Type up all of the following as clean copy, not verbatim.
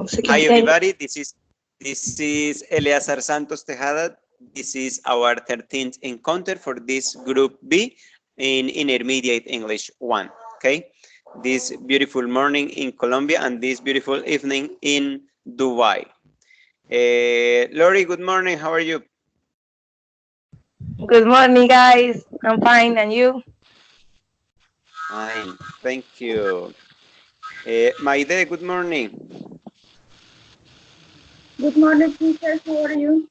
Hi everybody, this is Eleazar Santos Tejada. This is our 13th encounter for this group B in Intermediate English 1. Okay, this beautiful morning in Colombia and this beautiful evening in Dubai. Lori, good morning. How are you? Good morning, guys. I'm fine, and you? Fine, thank you. Maide, good morning. Good morning, teacher. How are you?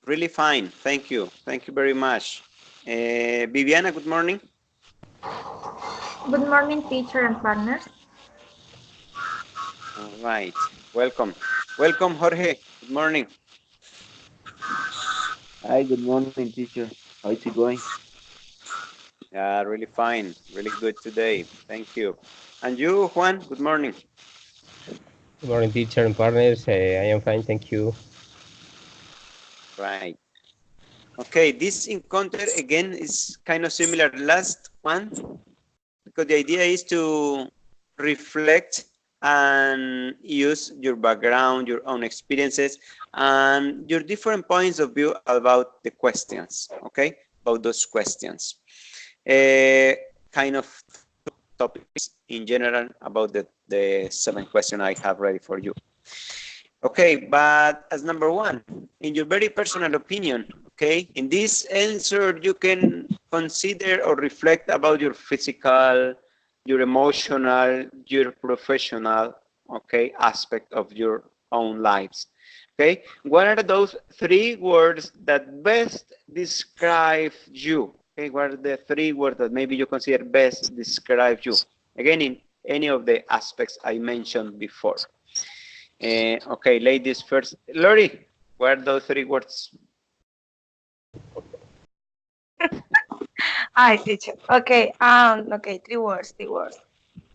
Really fine, thank you. Thank you very much. Viviana, good morning. Good morning, teacher and partners. All right, welcome. Welcome, Jorge. Good morning. Hi, good morning, teacher. How is it going? Yeah, really fine. Really good today. Thank you. And you, Juan, good morning. Good morning, teacher and partners. I am fine, thank you. Right. Okay, this encounter again is kind of similar to last one because the idea is to reflect and use your background, your own experiences, and your different points of view about the questions, okay? About those questions. Kind of topics in general about the 7 question I have ready for you. Okay, but as number 1, in your very personal opinion, okay, in this answer you can consider or reflect about your physical, your emotional, your professional, okay, aspect of your own lives. Okay, what are those 3 words that best describe you? Okay, what are the 3 words that maybe you consider best describe you? Again, in any of the aspects I mentioned before. Okay, ladies first. Lori, what are those 3 words? Hi, teacher. Okay, 3 words, 3 words.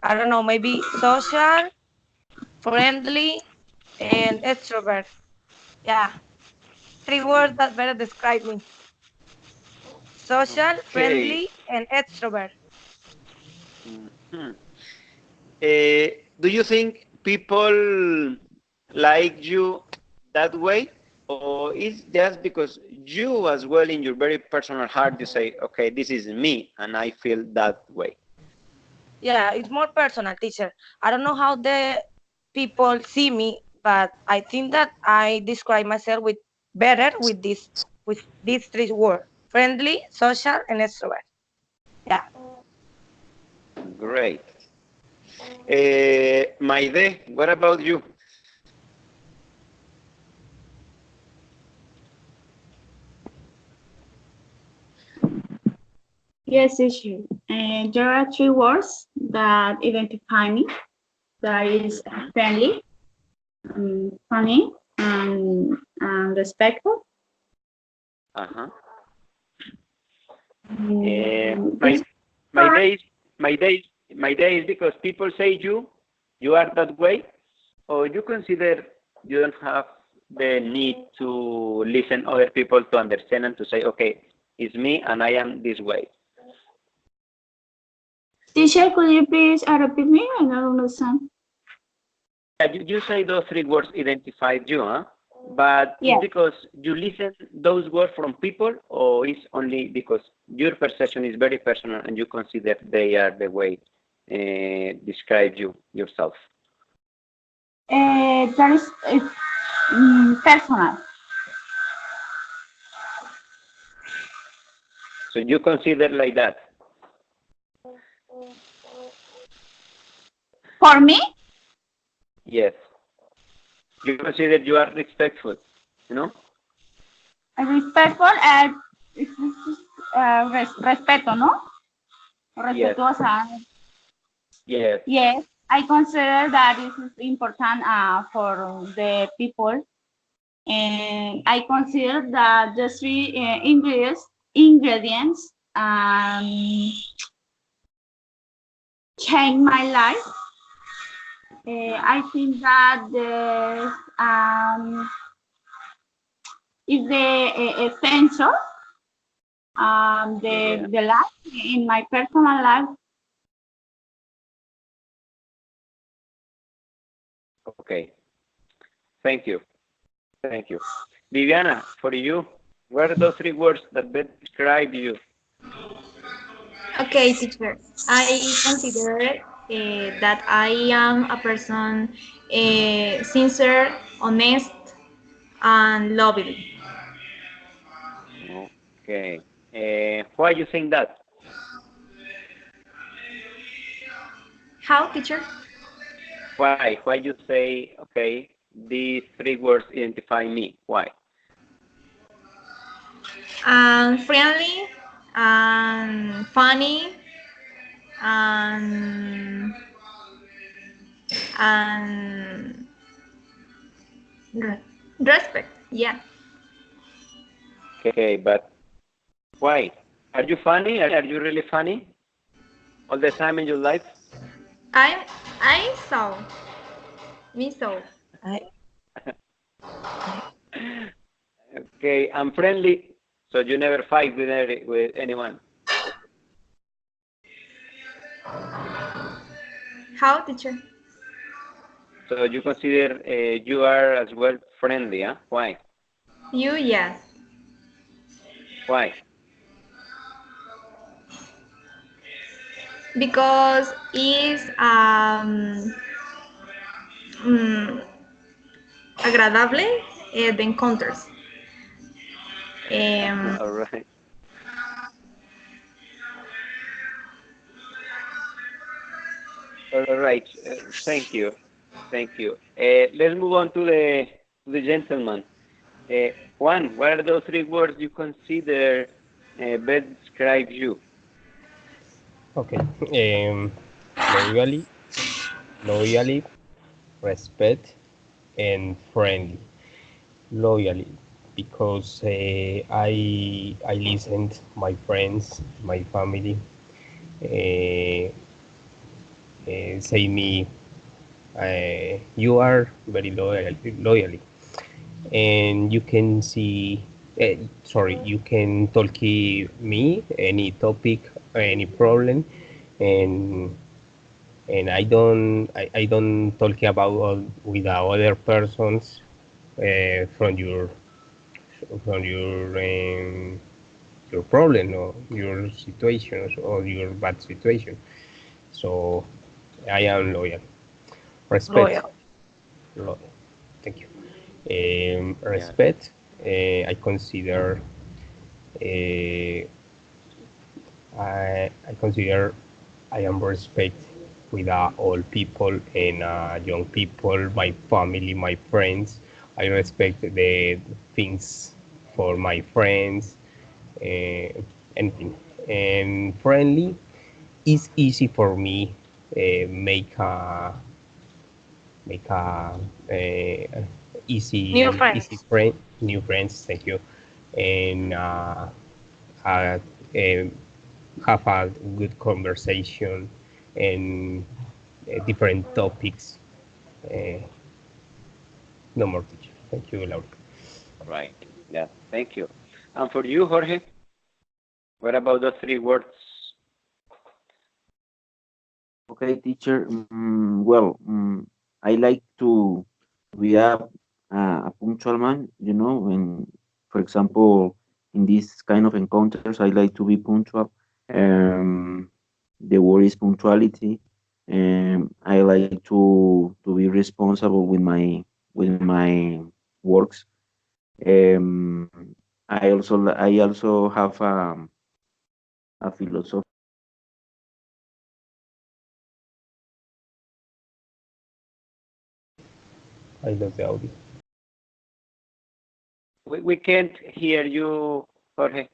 I don't know, maybe social, friendly, and extrovert. Yeah, 3 words that better describe me. Social, Okay. friendly, and extrovert. Mhm. Do you think people like you that way? Or is just because you as well in your very personal heart, you say, okay, this is me and I feel that way? Yeah, it's more personal, teacher. I don't know how the people see me, but I think that I describe myself with better with these 3 words: friendly, social, and extrovert. Yeah. Great. Maide, what about you? Yes, teacher. There are 3 words that identify me. That is friendly, funny, and respectful. Uh-huh. This My days, my days, because people say you are that way, or you consider you don't have the need to listen other people to understand and to say, okay, it's me and I am this way. teacher, could you please repeat me? I don't understand. Yeah, you say those 3 words identify you, huh? But it's Yes. because you listen those words from people, or it's only because your perception is very personal and you consider they are the way describe you yourself. That is personal. So you consider like that? For me, Yes. You consider you are respectful, you know? respectful and respeto, ¿no? Yes. Respetuosa. Yes. Yes, I consider that this is important for the people, and I consider that the 3 ingredients change my life. I think that the is the essential Yeah. the life in my personal life. Okay. Thank you. Thank you. Viviana, for you, what are those three words that best describe you? Okay, teacher. I consider that I am a person sincere, honest, and lovely. Okay. Why you think that? How, teacher? Why? Why you say, okay, these three words identify me? Why? And friendly, and funny, and and respect. Yeah, Okay, but why? Are you funny? Are you really funny all the time in your life? I I saw me so. I, Okay, I'm friendly, so you never fight with with anyone. How, teacher? So you consider you are as well friendly, huh? Why? You, yes, Why? because is mm, agradable the encounters. Um, All right. All right. Thank you. Thank you. Let's move on to the gentleman. Juan, what are those three words you consider best describe you? Okay. Loyally, loyally, respect, and friendly. Loyally, because I listened my friends, my family, uh, say me, you are very loyally, and you can see. Sorry, you can talk me any topic, any problem, and I don't talk about with the other persons from your problem or your situations or your bad situation. So I am loyal. Respect. loyal. Loyal. Thank you. Yes. Respect. I consider. Uh, I consider I am respect with all people and young people, my family, my friends. I respect the things for my friends, anything. And friendly, it's easy for me make New easy friends. friend new friends. Thank you, and uh, um, have a good conversation and different topics. Uh, no more teacher. Thank you, Laura. Right. Yeah. Thank you. And for you, Jorge, what about those three words? Okay, teacher. Well, I like to be a punctual man. You know, when, for example, in these kind of encounters, I like to be punctual. Um, the word is punctuality. I like to be responsible with my works. Um, I also have a philosophy. I love the audio. We can't hear you, Jorge.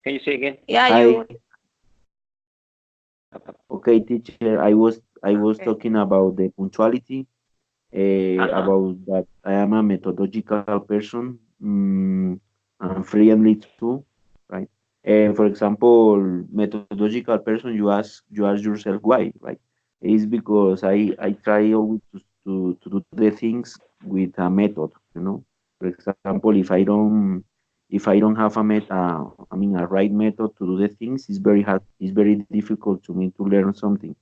Can you say again? Yeah, I you. Okay, teacher. I was Okay. talking about the punctuality. Uh-huh. About that I am a methodological person. And friendly too, right? For example, methodological person. You ask yourself why, right? It's because I try always to do the things with a method. For example, if I don't have a right method to do the things, it's very hard. It's very difficult to me to learn something.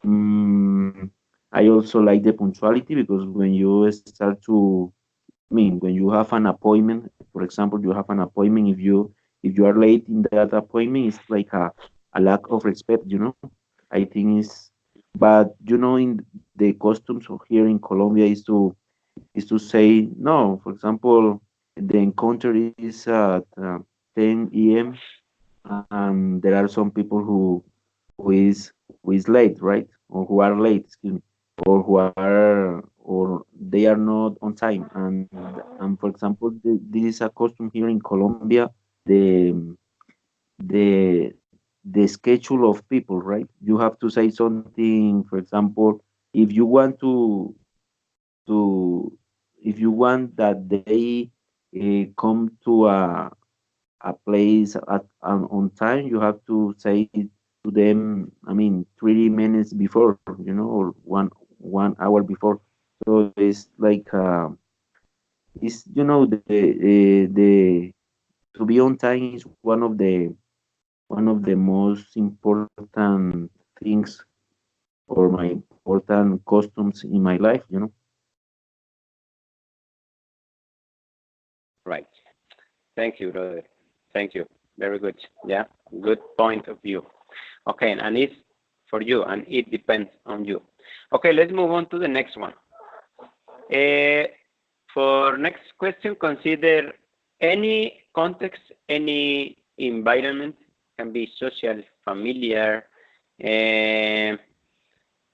Mm, I also like the punctuality because when you start to, I mean, when you have an appointment, for example, you have an appointment, if you are late in that appointment, it's like a lack of respect, you know. I think it's, but you know, in the customs of here in Colombia is to say no. For example, the encounter is at 10 a.m. and there are some people who is who is late, right? Or who are late, excuse me, or who are or they are not on time. And for example, this is a custom here in Colombia. The the the schedule of people, right? You have to say something. For example, if you want to if you want that they come to a place on time, you have to say to them, I mean, 30 minutes before, you know, or one hour before. So it's like it's you know the to be on time is one of the most important things or my important customs in my life, you know. Right. Thank you, brother. Thank you. Very good. Yeah, good point of view. Okay, and it's for you, and it depends on you. Okay, let's move on to the next one. For next question, consider any context, any environment, can be social, familiar,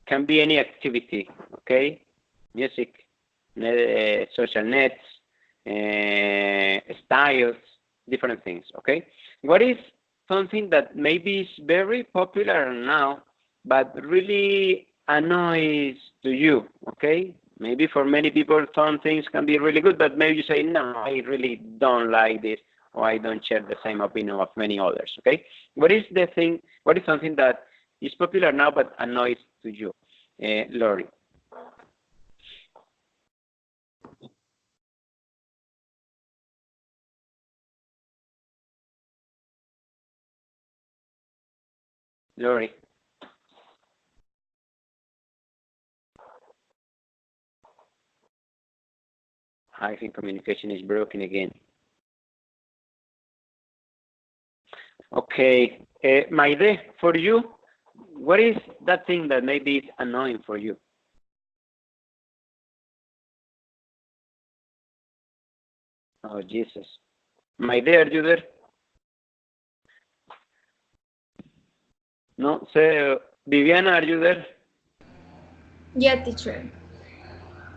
can be any activity, okay? Music, social nets, styles, different things, okay? What is something that maybe is very popular now, but really annoys to you, okay? Maybe for many people, some things can be really good, but maybe you say, no, I really don't like this, or I don't share the same opinion of many others, okay? What is the thing, what is something that is popular now, but annoys to you? Lori. Lori. I think communication is broken again. Okay, Maide, for you, what is that thing that maybe is annoying for you? Oh, Jesus. Maide, are you there? No, say, Viviana, are you there? Yeah, teacher.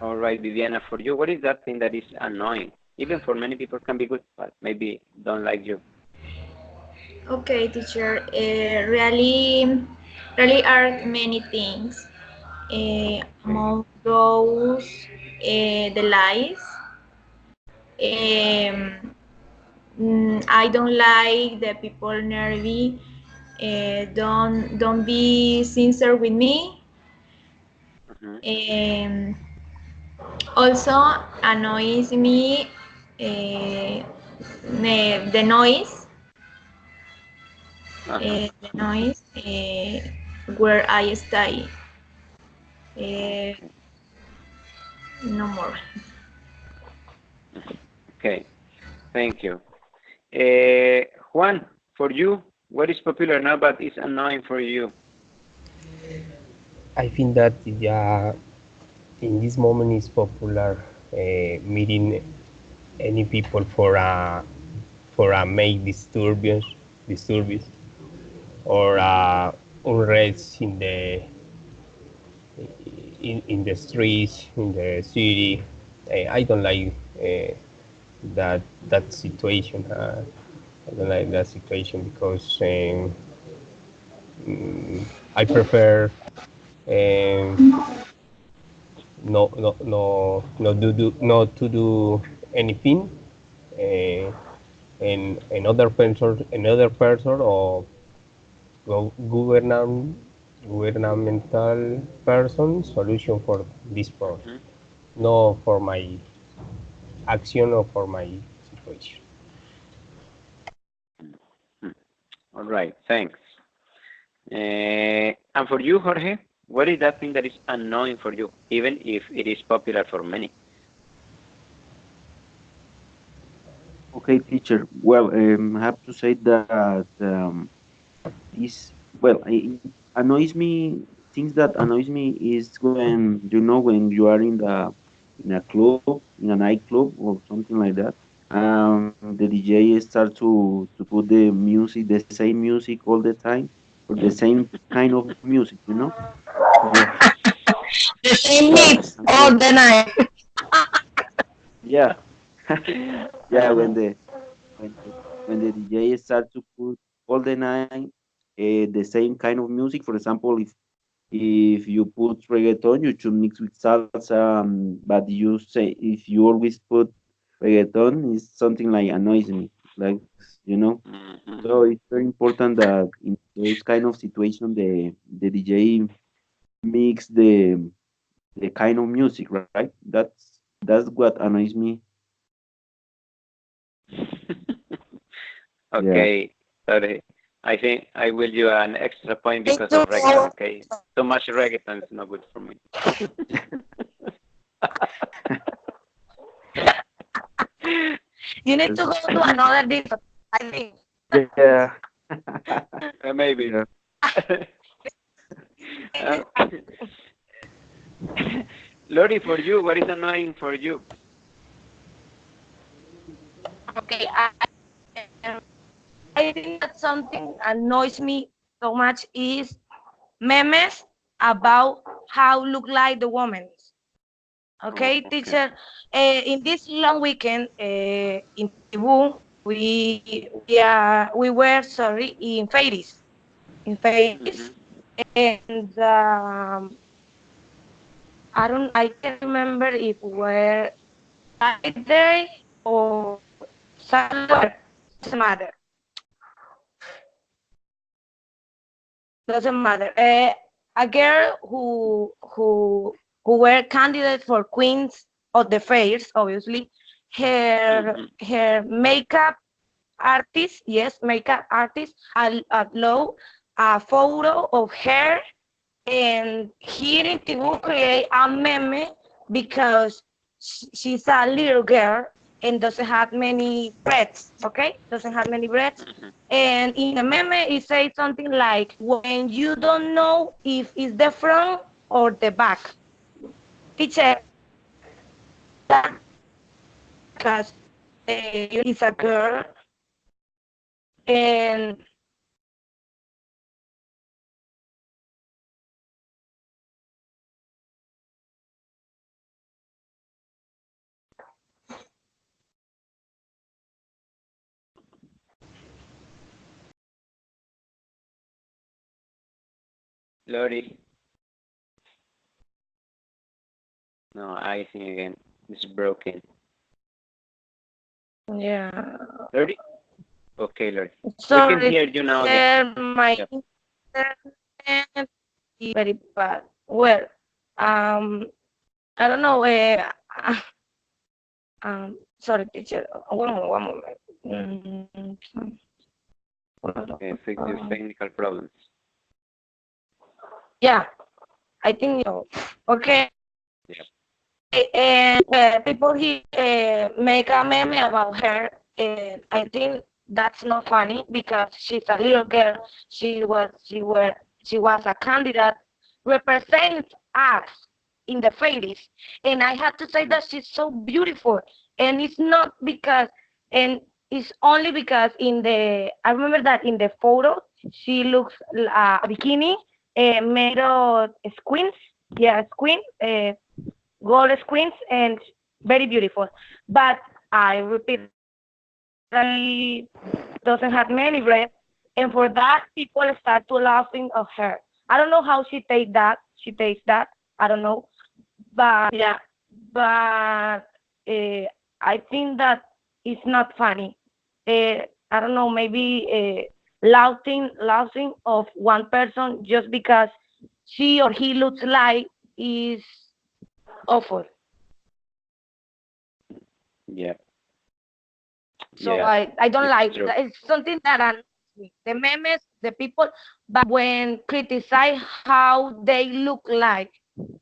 All right, Viviana, for you, what is that thing that is annoying? Even for many people can be good, but maybe don't like you. Okay, teacher. Really are many things. Among those, the lies. I don't like the people nervy. Don't be sincere with me. Mhm. Also annoys me uh, the noise. Uh-huh. The noise where I stay. Uh, Okay. no more. Okay, thank you. Juan, for you, what is popular now but is annoying for you? I think that yeah, in this moment is popular meeting any people for a make disturbance or unrest in the streets in the city. I don't like that situation. I don't like that situation because I prefer um, not to do anything uh, and another person or governmental person solution for this problem, Mhm. not for my action or for my situation. All right, thanks. And for you, Jorge? What is that thing that is annoying for you, even if it is popular for many? Okay, teacher. Well, I have to say that this, well, it annoys me. Things that annoys me is when, when you are in a club, in a nightclub or something like that. The DJ start to put the music, the same music all the time, or the same kind of music. Yeah, The same yeah, needs all the night. yeah, yeah. When the when the DJ start to put all the night the same kind of music. For example, if you put reggaeton, you should mix with salsa. But you say if you always put reggaeton, it's something like annoys me. Like Mhm. so it's very important that in those kind of situation, the DJ mix the kind of music, right? That's what annoys me. Yeah. Okay, sorry. I think I will do an extra point Me because of reggaeton. too. Okay, too much reggaeton is not good for me. You need to Yes. go to another disco, I think. Yeah. Maybe. Yeah. Uh, Lori, for you, what is annoying for you? Okay, um, I think that something annoys me so much is memes about how look like the woman. Oh, Okay, okay. teacher. In this long weekend in Cebu, we were sorry in Fairies, Hmm. and I can't remember if we were Friday or Saturday. Doesn't matter. Doesn't matter. A girl who were candidate for queens of the fairs, obviously, Hmm. her makeup artist, yes, makeup artist, upload a photo of her, and here in Tibu create a meme because she's a little girl and doesn't have many breasts, okay? Doesn't have many breasts. Hmm. And in the meme, it says something like, when you don't know if it's the front or the back. Teacher, that because is a girl and Lori, no, I think again. It's broken. yeah. Lori? Okay, Lori. We can Sorry, hear you now again. teacher, my Yep. internet is very bad. Well, um, I don't know. Sorry, teacher. One moment. Okay, fix your technical problems. Yeah, I think so. Okay, Yep. and people here make a meme about her, and I think that's not funny because she's a little girl. She was a candidate represent us in the 50s, and I have to say that she's so beautiful, and it's not because, and it's only because in the I remember that in the photo she looks a bikini made of squints, yeah, squint. Gold screens and very beautiful. But I repeat, she doesn't have many breasts, and for that, people start to laughing of her. I don't know how she takes that. She takes that. I don't know, but yeah, but I think that it's not funny. I don't know, maybe laughing of one person just because she or he looks like is awful. Yeah. So Yeah. I don't It's like true. that. It's something that annoys me. The memes the people, but when criticize how they look like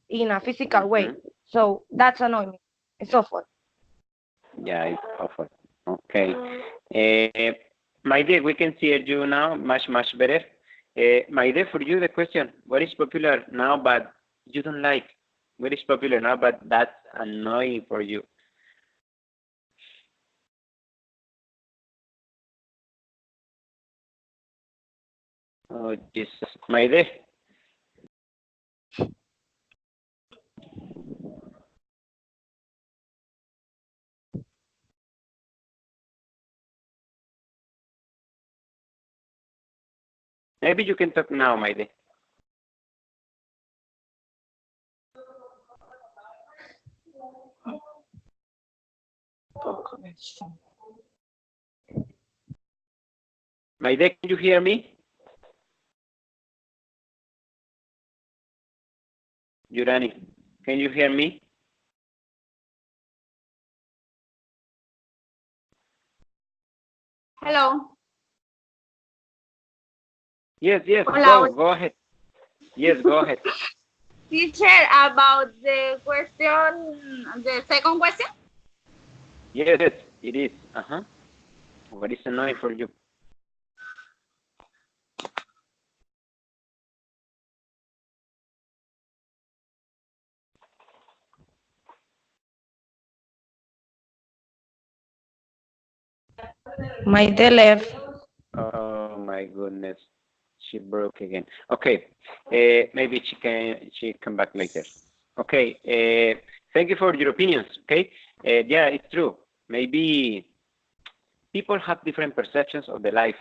in a physical way. So that's annoying me. It's awful. Yeah, it's awful. Okay. My dear, we can see you now much, much better. My dear, for you, the question, what is popular now but you don't like? What is popular now but that's annoying for you? Oh, Jesus. My dear. Maybe you can talk now, my dear. My dear, can you hear me? Yurani, can you hear me? Hello. Yes, yes, Hola. go ahead. Yes, go ahead. Teacher, about the question, the second question? Yes, it is. Uh-huh. What is annoying for you? My day left. Oh my goodness, she broke again. Okay, maybe she come back later. Okay, thank you for your opinions. Okay, yeah, it's true. Maybe people have different perceptions of the life.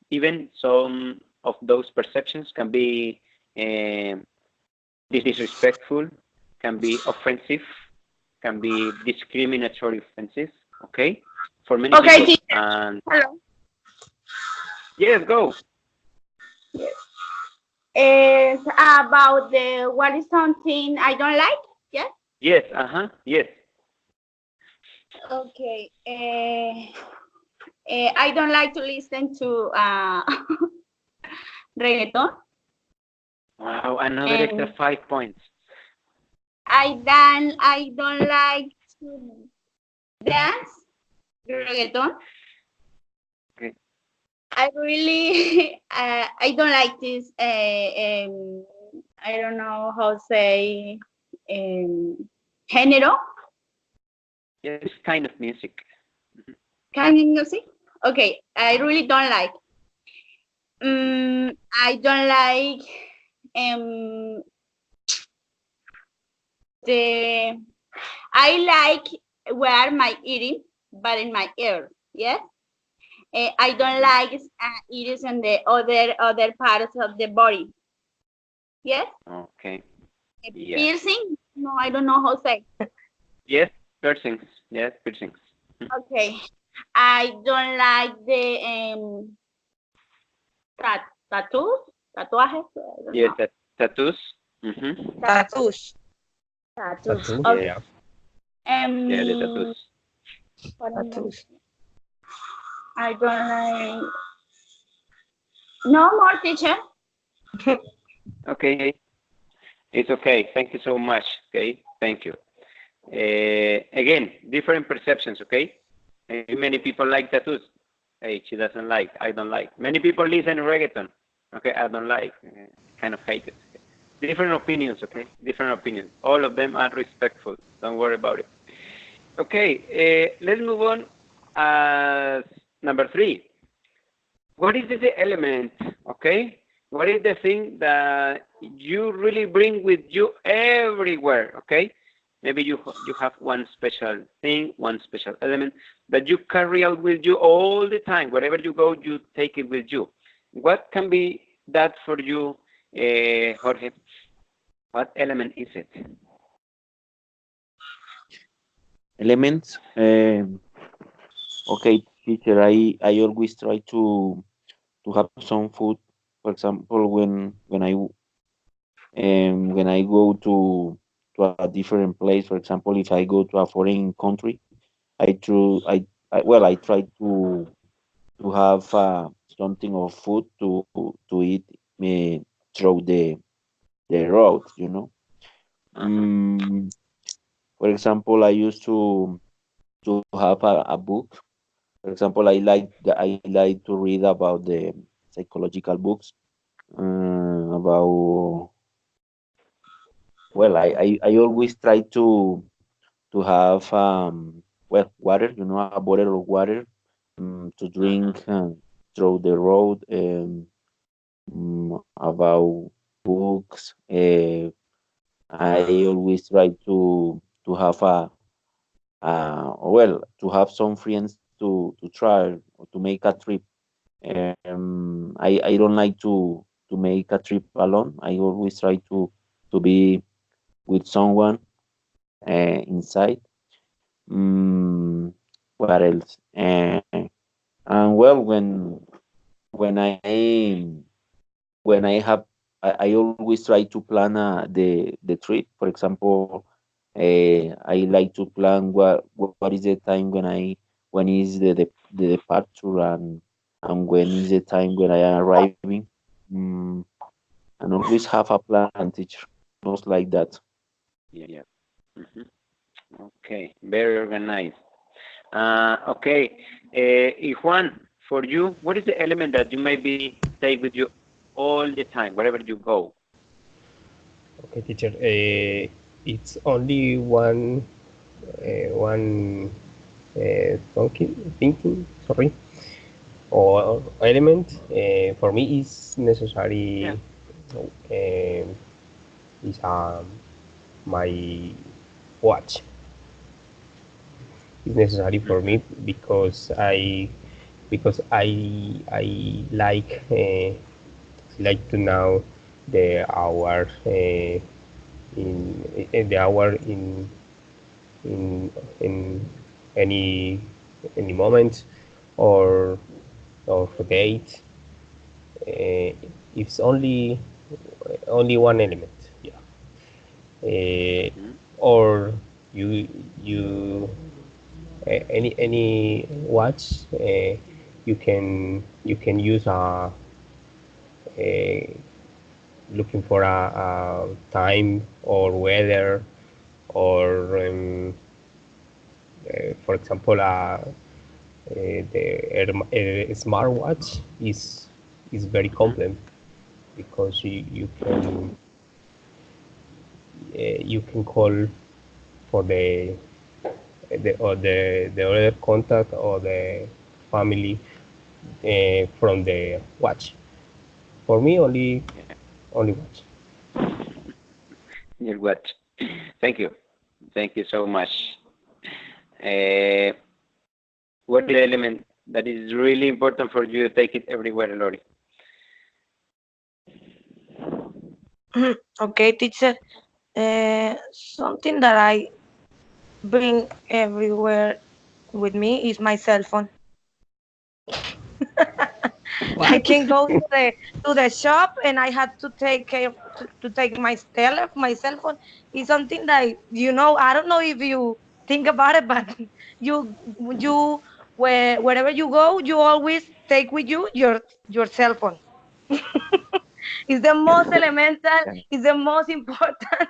Even some of those perceptions can be disrespectful, can be offensive, can be discriminatory offensive. Okay, for many Okay, people. teacher. And Hello. yes, go. It's about the what is something I don't like? Yes. Yes, uh-huh, yes. Okay. I don't like to listen to reggaeton. Wow, another extra And 5 points. I don't like to dance reggaeton. Okay. I really I don't like this. I don't know how to say género Yes, this kind of music. kind of music. Okay, I really don't like. I don't like um the I like wear my earring, but in my ear. Yes. I don't like earrings in the other parts of the body. Yes. Okay. Yeah. Piercing? No, I don't know how to say. Yes, piercings. Yes, piercings. Okay. I don't like the tattoos. Tatuajes. I don't Yes, know. tattoos. Mm-hmm. Tattoos. Tattoos. Tattoo, Okay. yeah. Yeah, the tattoos. What else? Tattoos. I don't like. No more, teacher. Okay. It's okay. Thank you so much. Okay. Thank you. Again, different perceptions. Okay. Many people like tattoos. Hey, she doesn't like. I don't like. Many people listen to reggaeton. Okay, I don't like. Kind of hate it. Different opinions. Okay, different opinions. All of them are respectful. Don't worry about it. Okay, let's move on. Number 3. What is the element? Okay, what is the thing that you really bring with you everywhere? Okay, maybe you have one special thing, one special element that you carry out with you all the time. Wherever you go, you take it with you. What can be that for you, Jorge? What element is it? Elements. Okay, teacher. I always try to have some food. For example, when I go to a different place. For example, if I go to a foreign country, I try to have something of food to eat through the road, you know. Mm, for example, I used to have a book. For example, I like to read about the psychological books about. Well, I always try to have well water, you know, a bottle of water to drink through the road. About books. I always try to have to have some friends to try or to make a trip. I don't like to make a trip alone. I always try to be with someone inside. Mm, what else? And well, when when I have I always try to plan the trip. For example, I like to plan what is the time when is the departure and when is the time when I am arriving. Mm, and always have a plan, teacher. Most like that. Yeah. Mhm. Okay, very organized. Okay, Juan, for you, what is the element that you maybe take with you all the time, wherever you go? Okay, teacher. It's only one thinking. Sorry, or element. For me, is Yeah. necessary. Uh, is my watch. It's necessary for Mm-hmm. me because I like to know the hour in the hour in in any any moment or or date. Uh, it's only one element. Yeah. Mm-hmm. Or you any watch you can use a looking for a time or weather or for example a smartwatch is very Mm-hmm. complex because you can call for the other contact or the family from the watch. For me, only watch. Your what? Thank you. Thank you so much. Uh, what is the element that is really important for you to take it everywhere, Lori? Okay, teacher. Something that I bring everywhere with me is my cell phone. I What? can go to the shop and I had to take care to take my cell phone. Is something that I don't know if you think about it, but you wherever you go, you always take with you your cell phone. It's the most elemental. It's the most important.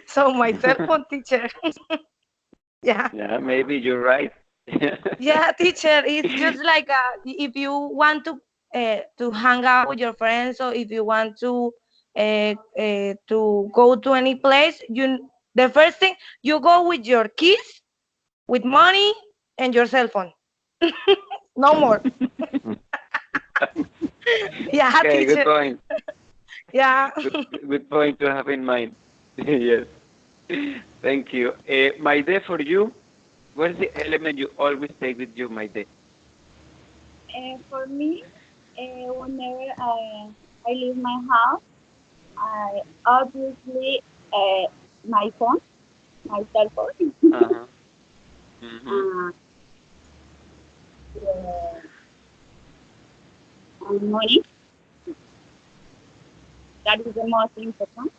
So my cell phone, teacher. Yeah. Yeah, maybe you're right. Yeah, teacher, it's just like if you want to hang out with your friends, or if you want to go to any place, the first thing you go with your keys, with money, and your cell phone. No more. Yeah, Okay, good teacher. point. Yeah. Good point to have in mind. Yes. Thank you. My day for you, what is the element you always take with you, my day? For me, whenever I leave my house, I obviously my phone, my cell phone, Uh-huh. Mm-hmm. uh, uh, and money. That is the most important.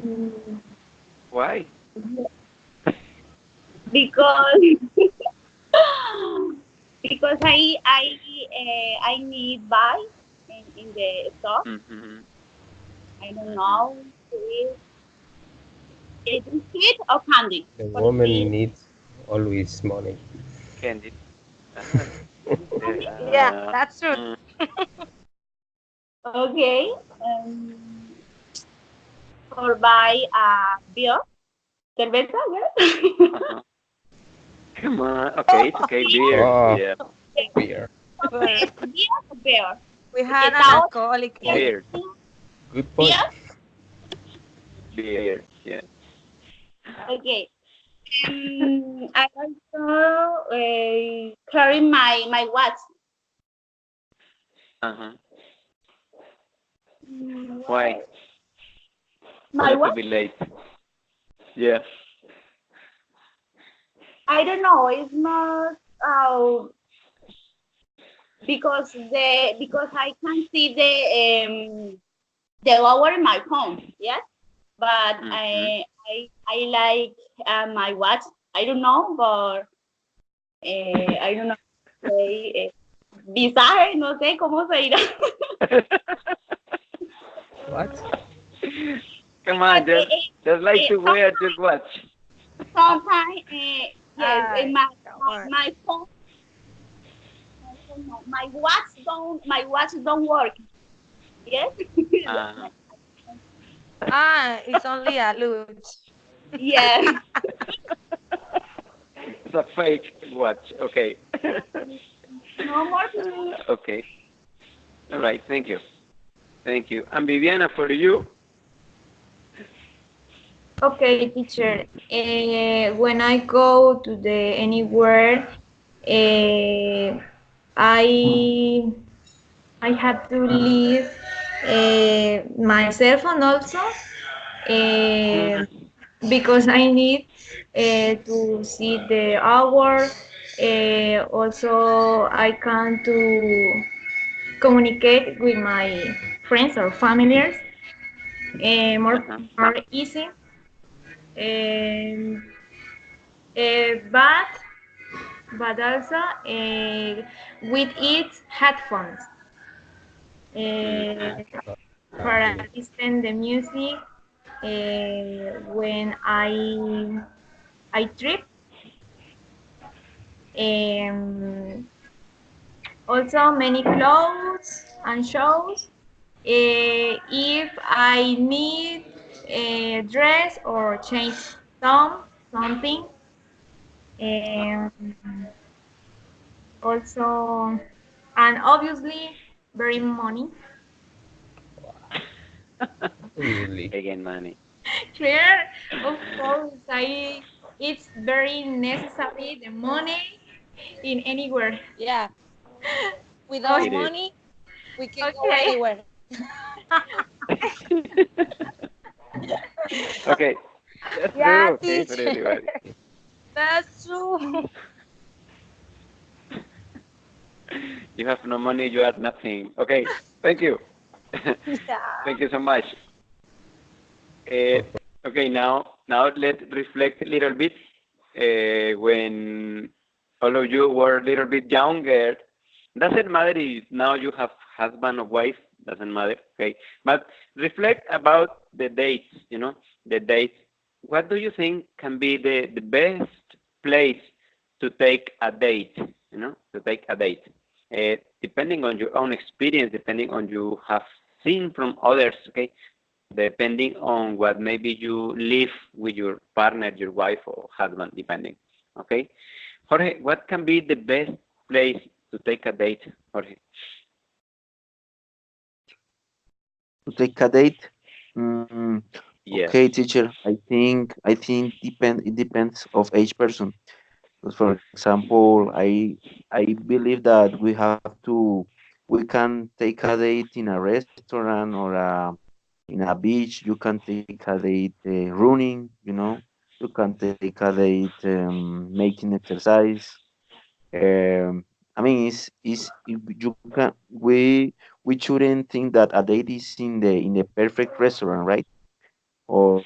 Mm, Why? because because I need buy in the store. Mm-hmm. I don't Mm-hmm. know. Is it sweet or candy? The For sweet woman needs always money. Candy. Uh, candy? Yeah, uh, that's true. mm, Okay. For buy beer, cerveza, yes. uh-huh. Come on. Okay, it's okay. Beer. Beer. Oh, Yeah. beer. But Okay, beer or beer? we Okay, had an that was alcoholic. Oh, Beer. good beer. point. Beer. Yeah. Okay. I also carry my watch. Uh-huh. Why? Mm, For my not to watch? be late. Yeah. I don't know. It's not because I can see the hour in my phone. Yes, but Mm-hmm. I like my watch. I don't know, but I don't know. Say, visaje, no sé cómo se dirá. What? Come But on, just like to wear your watch. sometimes, yes, Ay, my, come my on. my phone, I don't know, my watch don't work. Yes, Uh, Ah, it's only a loot. yeah. it's a fake watch. Okay. No more people. Okay. All right. Thank you. Thank you. And Viviana, for you. Okay, teacher. When I go to the anywhere, I I have to leave my cell phone also uh, Mhm. because I need to see the hour. Also, I can to communicate with my friends or families Uh-huh. more easy. Um, but also with its headphones Mhm. uh, for Exactly. listen the music when I trip. Um, Also many clothes and shows. If I need a dress or change something. Uh-huh. Um, Also, and obviously, very money. Obviously. Again, money. Clear, of course, it's very necessary the money in anywhere. Yeah, Oh, without It is. money, we can go okay. anywhere. Okay. That's Yeah, true. Okay, for teacher. everybody. That's true. You have no money, you are nothing. Okay. Thank you. Yeah. Thank you so much. Uh, okay, now let's reflect a little bit. When all of you were a little bit younger, doesn't matter if now you have husband or wife, doesn't matter. Okay, but reflect about the dates. The dates. What do you think can be the best place to take a date? To take a date. Depending on your own experience, depending on you have seen from others. Okay, depending on what maybe you live with your partner, your wife or husband, depending. Okay, Jorge, what can be the best place to take a date, Jorge? To take a date. Yes. Okay, teacher. I think it depends of each person. Because for example, I believe that we can take a date in a restaurant or in a beach. You can take a date running. You can take a date making exercise. I mean, you can we shouldn't think that a date is in the perfect restaurant, right? Or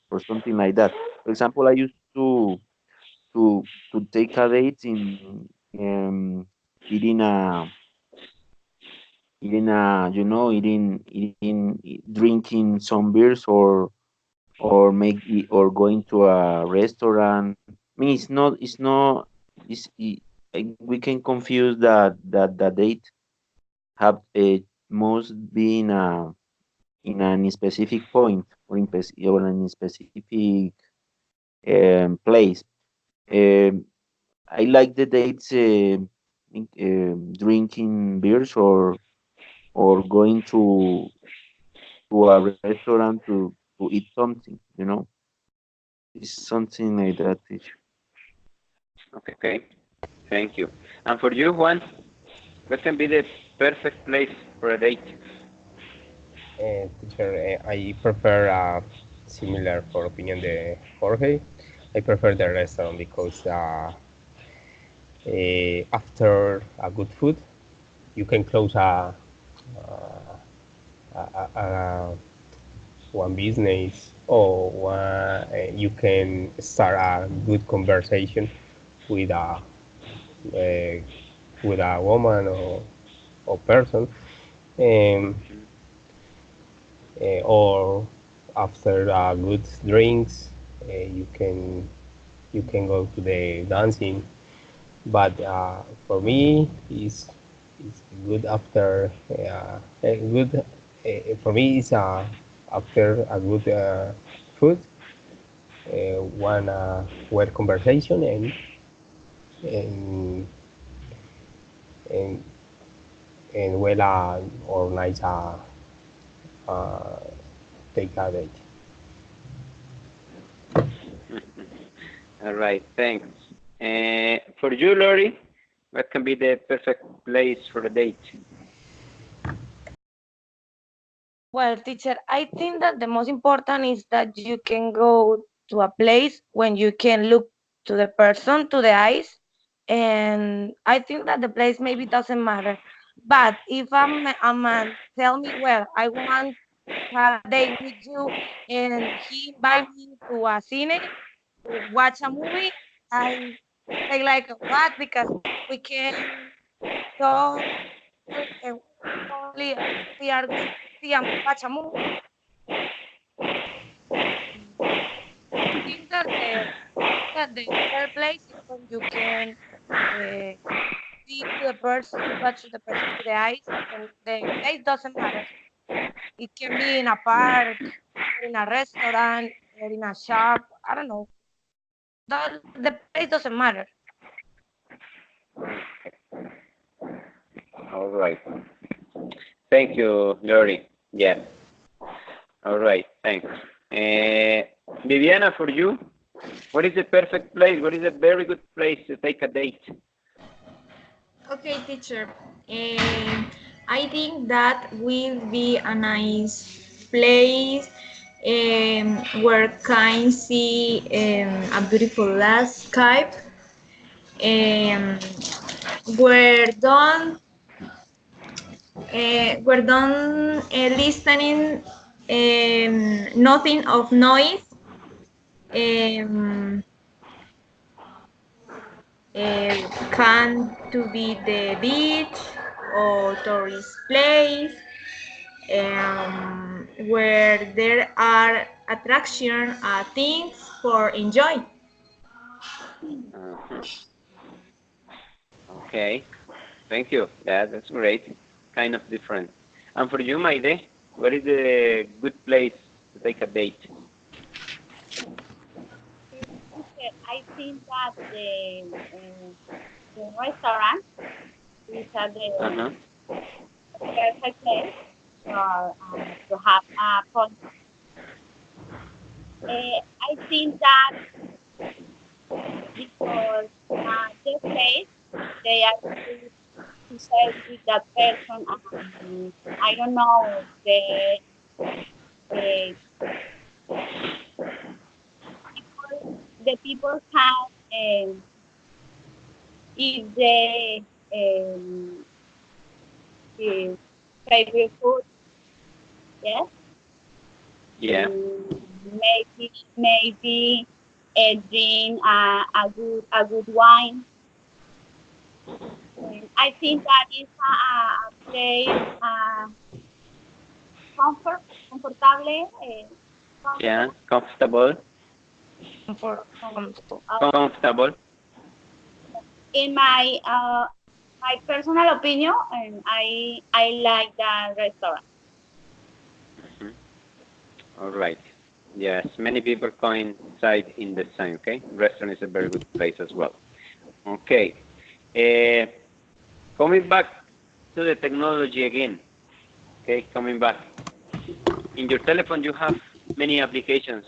or something like that. For example, I used to take a date in eating drinking some beers or going to a restaurant. I mean, we can confuse that the date have must be in a specific point or in a specific place. Um, I like the dates drinking beers or going to a restaurant to eat something. It's something like that. Teacher. Okay, thank you. And for you, Juan, what can be the perfect place for a date? Teacher, I prefer similar for opinion the Jorge. I prefer the restaurant because after a good food, you can close a one business or one, you can start a good conversation with uh, a woman or person, um, or after good drinks, you can go to the dancing. But for me, it's good after good. For me, it's after a good food, one word conversation and and and well or nice uh, take a date. All right, thanks. For you, Lori, what can be the perfect place for a date? Well, teacher, I think that the most important is that you can go to a place when you can look to the person, to the eyes. And I think that the place maybe doesn't matter. But if a man tell me, well, I want to have a date with you, and he invite me to a cine to watch a movie, I say like, what? Because we can talk and only we are going to see and watch a movie. I think that the third place is when you can uh, see to the person, touch the person to the eyes, and the place doesn't matter. It can be in a park, or in a restaurant, or in a shop. I don't know. The place doesn't matter. All right. Thank you, Lori. Yeah. All right, thanks. Viviana, for you, what is the perfect place? What is a very good place to take a date? Okay, teacher. I think that will be a nice place where can see a beautiful landscape, um, where don't listening nothing of noise. Um, can to be the beach or tourist place where there are attraction things for enjoy. Uh-huh. Okay, thank you. Yeah, that's great. Kind of different. And for you, Maide, what is the good place to take a date? Okay, I think that the restaurant is the Uh-huh. perfect place for to have a fun. I think that because the place they are to share with that person. I don't know the the people can eat the favorite food. Yes, Yeah. maybe drink a good wine. I think that is a place comfortable. Yeah, comfortable. For comfortable. Comfortable. In my personal opinion, and I like that restaurant. Mhm. All right. Yes, many people coincide in the same. Okay, restaurant is a very good place as well. Okay. Uh, Coming back to the technology again. Okay, coming back. In your telephone, you have many applications.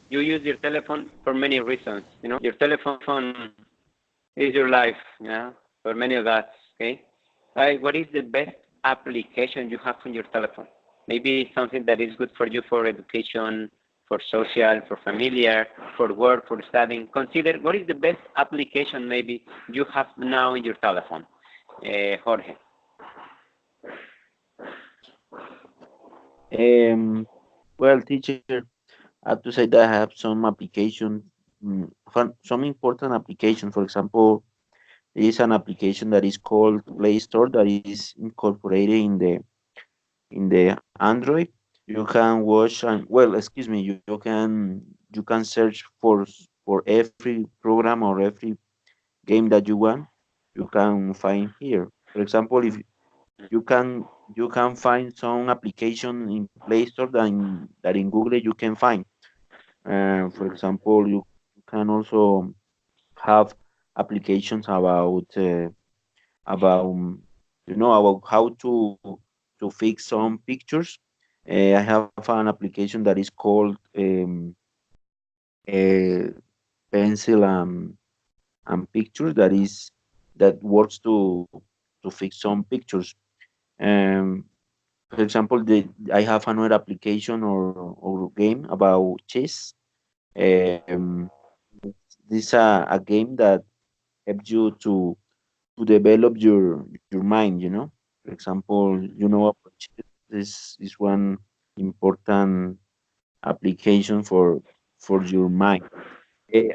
You use your telephone for many reasons. Your telephone is your life. Yeah, for many of us. Okay. What is the best application you have on your telephone? Maybe something that is good for you for education, for social, for familiar, for work, for studying. Consider what is the best application maybe you have now in your telephone, Jorge. Well, teacher, I have to say that I have some application, some important application. For example, there is an application that is called Play Store that is incorporated in the Android. You can watch and well, excuse me, you can search for every program or every game that you want. You can find here. For example, if you can find some application in Play Store that in Google you can find. For example, you can also have applications about about how to fix some pictures. I have an application that is called uh, Pencil and Pictures that works to fix some pictures. Um, for example, I have another application or game about chess. Um, this is a game that helps you to develop your mind. For example, about chess. This is one important application for your mind.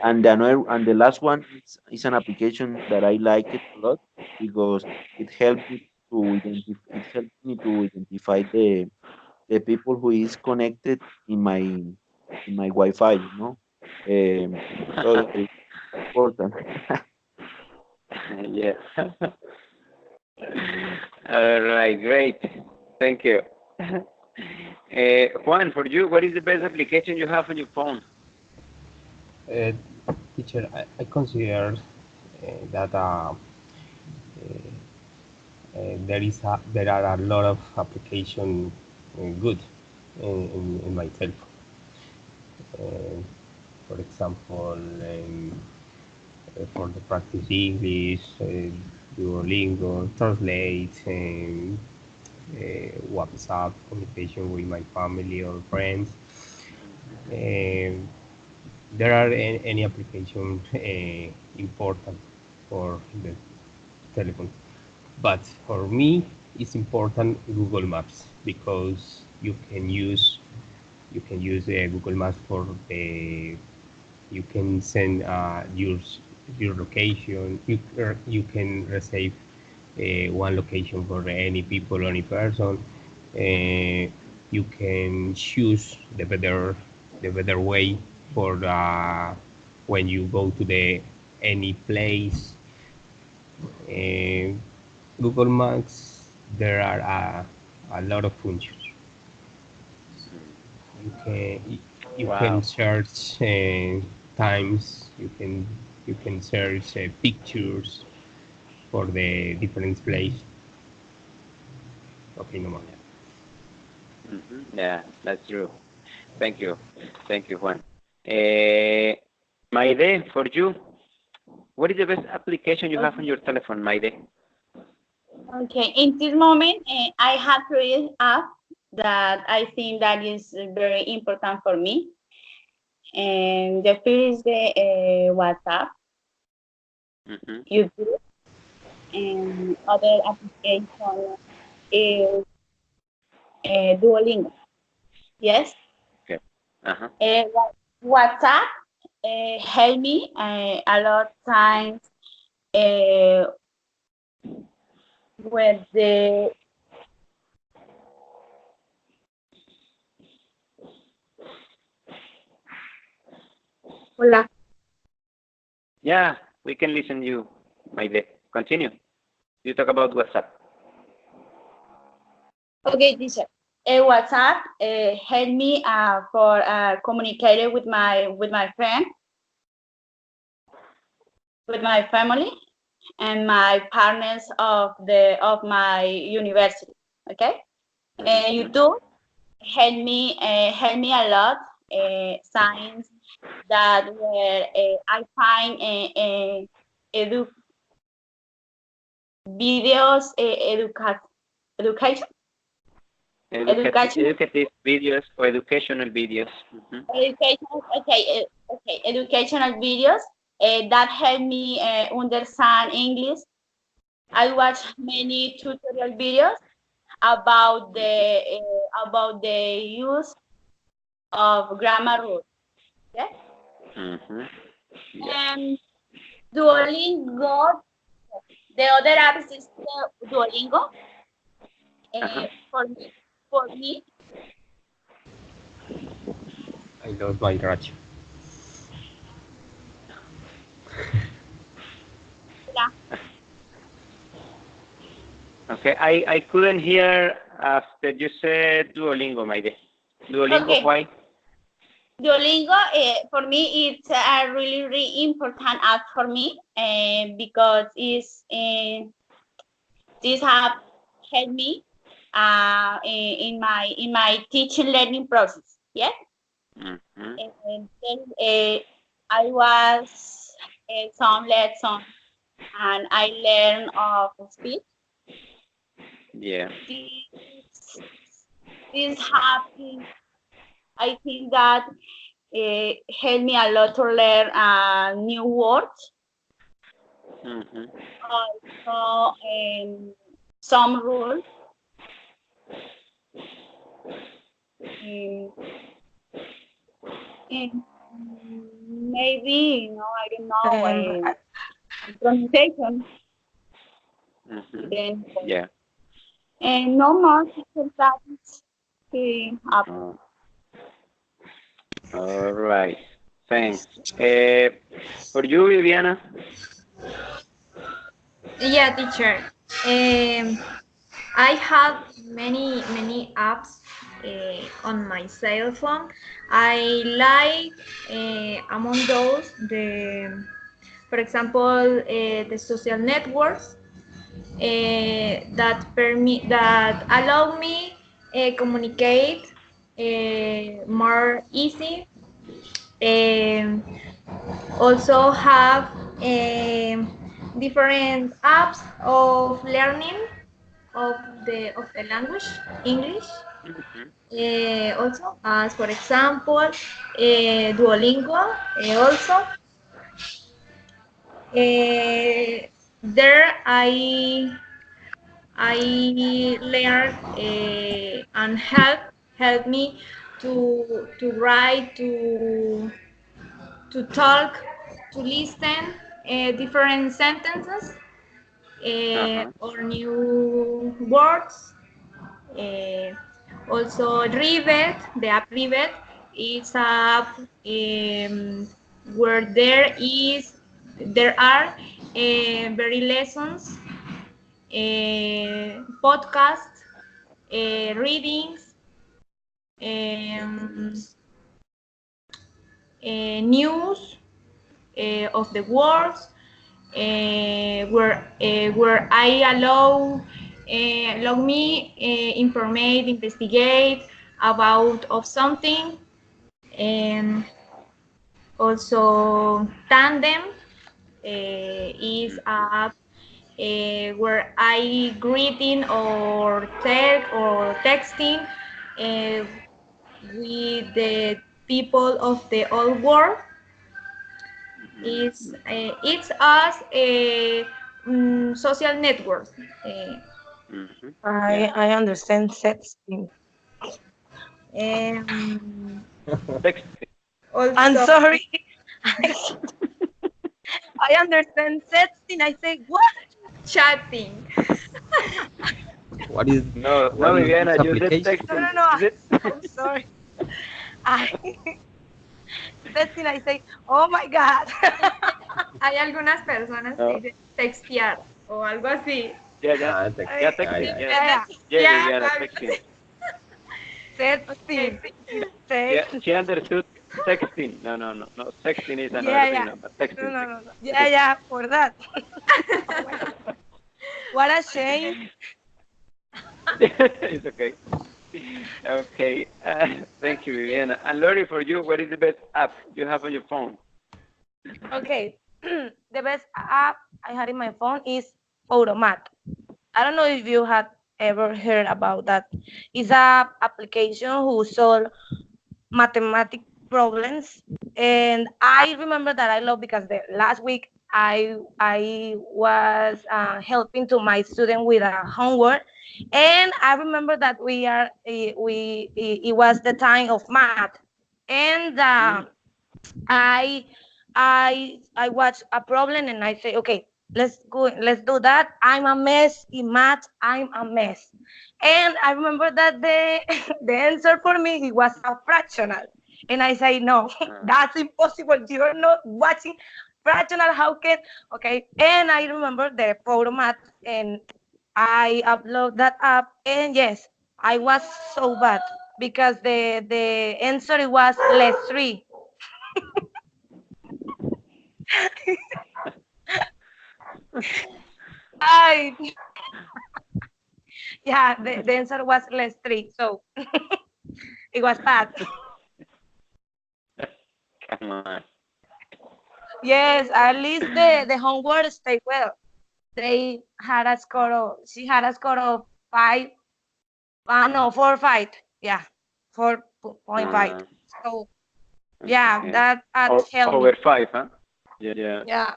And the last one is an application that I like it a lot because it helps me to identify the people who is connected in my Wi-Fi. So that is important. Yes. All right, great. Thank you. Juan, for you, what is the best application you have on your phone? Uh, Teacher, I consider that there are a lot of application good in my telephone. Uh, for example, for the practice English, Duolingo, Translate, WhatsApp, communication with my family or friends. Um, there are any application important for the telephone, but for me, it's important Google Maps because you can use Google Maps for the you can send your location. You can receive one location for any people, any person. You can choose the better way for when you go to the any place. Uh, Google Maps, there are a lot of functions. You can you can Wow. search times. You can search pictures for the different place. Okay, no more. Yeah, that's true. Thank you. Thank you, Juan. Uh, Maide, for you, what is the best application you have on your telephone, Maide? Okay, in this moment, I have three apps that I think that is very important for me. And the first is the WhatsApp, Mm-hmm. YouTube, and other application is Duolingo. Yes, Okay. Uh-huh. WhatsApp help me a lot of times uh, with the hola. Yeah, we can listen to you, Maide. Continue. You talk about WhatsApp. Okay, teacher. WhatsApp helped me for communicating with my friend, with my family, and my partners of my university. Okay, YouTube helped me a lot. Signs that were I find edu videos education education Educative videos or educational videos. educational educational videos that help me understand English. I watch many tutorial videos about the use of grammar rules. Yeah. Yeah. And Duolingo, the other app is Duolingo. For me, I lost my ratio. yeah. Okay, I couldn't hear after you said Duolingo, Maide. Duolingo, Okay. why? Duolingo, for me, it's a really, really important app for me because this app helped me in my teaching learning process. Yes, and then I was some lessons and I learned of speech. Yeah. This app, I think that helped me a lot to learn new words. Also, some rules. Maybe, I don't know, pronunciation. Then, Yeah. and no more that up. All right. Thanks. For you, Viviana? Yeah, teacher. I have many apps on my cell phone. I like among those for example, the social networks that allow me communicate more easy. Um, Also have different apps of learning of the language English. Also, as for example, Duolingo. Also, there I learned and help me to write to talk, to listen different sentences or new words. Uh, Also, Rivet, the app Rivet, is a app where there are very lessons, podcasts, readings, um, news of the world, where I allow me informate, investigate about of something, and also Tandem is a app where I greeting or texting with the people of the old world. It's us a social network. I understand sexting. Um, I'm Also, sorry. I understand sexting. I say what? chatting. What is No, what no, is this Viviana, you said application? No, texting. no, no. Is it? I'm sorry. I Testing, I say, oh my God. Hay algunas personas que No. dicen textear o algo así. Yeah, yeah. Ah, Yeah, ya, texting. ya. Yeah, Yeah, yeah, Ya, Viviana, algo texting. texting. Yeah, Text. she understood texting. No, no, no, no. Sexting is another Yeah, thing, yeah. no, but No, texting. no, no, no. Yeah, yeah, for that. Oh my God. What a shame. It's okay. Okay. Thank you, Viviana. And Lori, for you, what is the best app you have on your phone? Okay. The best app I had in my phone is Automat. I don't know if you had ever heard about that. It's a application who solve mathematic problems, and I remember that I love because the last week I was helping to my student with a homework, and I remember that it was the time of math, and I I watch a problem and I say, okay, let's do that. I'm a mess in math. I'm a mess. And I remember that the the answer for me it was a fractional. And I say, no, that's impossible. You're not watching fractional. How can okay? And I remember the Photomat and I upload that app and yes, I was so bad because the answer it was less three. I yeah, the answer was less three, so it was bad. Come on. Yes, at least the homework stayed well. They had a score of she had a score of five. No, 4.5. Yeah, 4.5. Uh, So yeah, okay. that helped me. Over five, huh? Yeah. Yeah,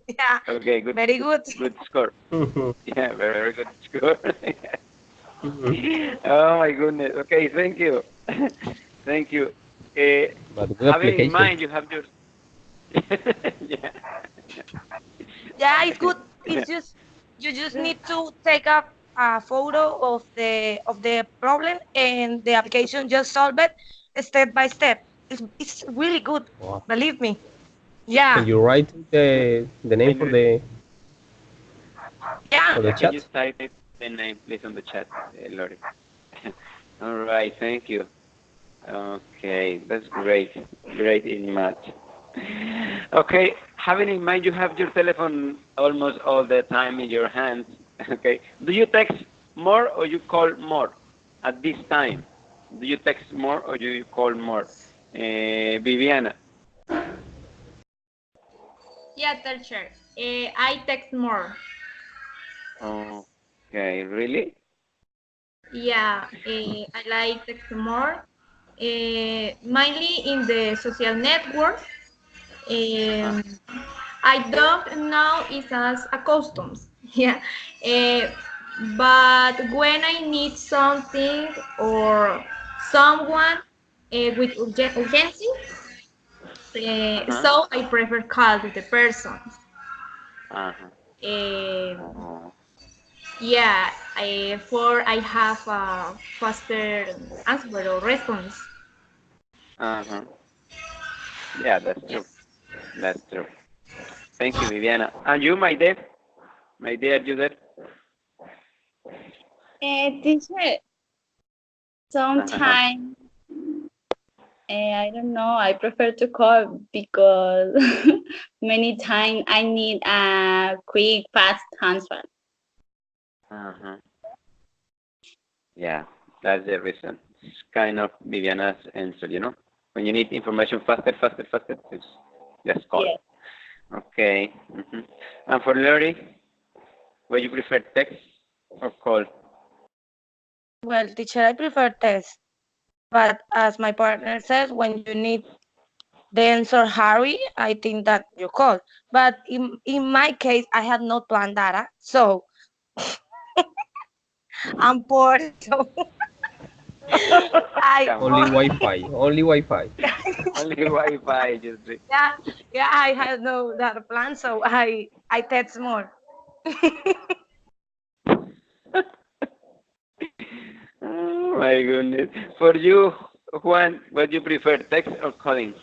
yeah, Okay, good, very good, good. good score. Yeah, very good score. Oh my goodness. Okay, thank you. Thank you. But good Having in application. mind you have your yeah. Yeah, it's good. Yeah. It's just you just need to take a photo of the problem and the application just solve it step by step. It's really good. Wow. Believe me. Can Yeah, you write the name Can you yeah. for the yeah, can you chat? type the name please on the chat, Lori? All right, thank you. Okay, that's great. Great in math. Okay, having in mind you have your telephone almost all the time in your hands. Okay, do you text more or you call more at this time? Do you text more or do you call more? Viviana. Yeah, teacher. I text more. Okay, really? Yeah, I like text more. Mainly in the social network. Uh-huh. Um, I don't know if as a customs. Yeah. Uh, but when I need something or someone with urgency, Uh-huh. so I prefer call to the person. Uh-huh. Um, Oh, yeah, for I have a faster answer or response. uh-huh. Yeah, that's Yes. true. That's true. Thank you, Viviana. And you, my dear? My dear, you there? Teacher, Uh-huh. sometimes I don't know. I prefer to call because many times I need a quick, fast answer. Uh-huh. Yeah, that's the reason. It's kind of Viviana's answer, you know? When you need information faster, faster, faster, just call. Yes. Okay. And for Lori, would you prefer text or call? Well, teacher, I prefer test, but as my partner says, when you need the answer hurry, I think that you call. But in my case, I had not planned data, so I'm poor. So I Come Only on. Wi-Fi. Only Wi-Fi. Only Wi-Fi, just yeah, yeah, I had no data plan, so I text more. my goodness. For you, Juan, what do you prefer, text or calling?